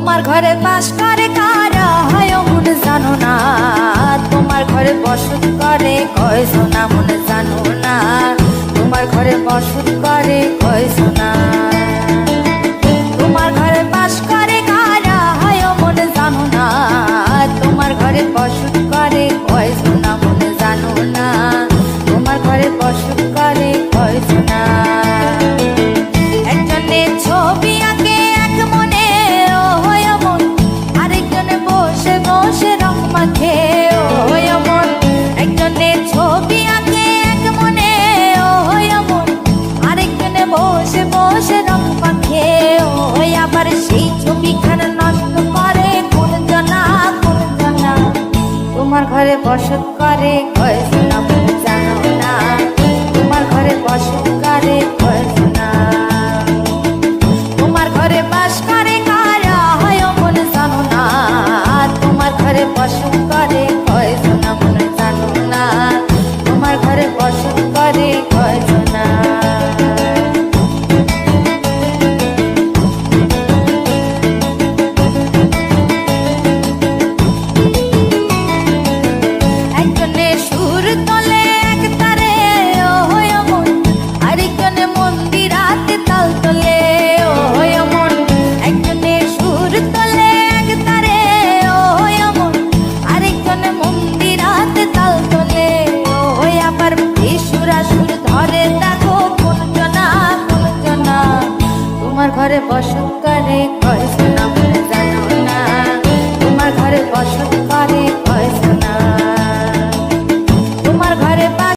তোমার ঘরে বাস করে কারা হয় মন জানো না, তোমার ঘরে বসত করে কয়জনা মন জানো না, তোমার ঘরে বসত করে কয়জনা। তোমার ঘরে বাস করে কারা হয় মন জানো না, তোমার ঘরে বসত করে কয়জনা মন জানো না, তোমার ঘরে বসত করে কয়জনা। একজনে ছবি আঁকে এক মনে ও হয় মন, আরেকজনে বসে বসে রং মাখে ও হয় মন। একজনে ছবি আঁকে এক মনে ও হয় মন, আরেকজনে বসে বসে রং মাখে ও হয়। আবার সেই ছবিখানা নষ্ট করে কোন জনা কোন জনা, তোমার ঘরে বসত করে কয়জনা।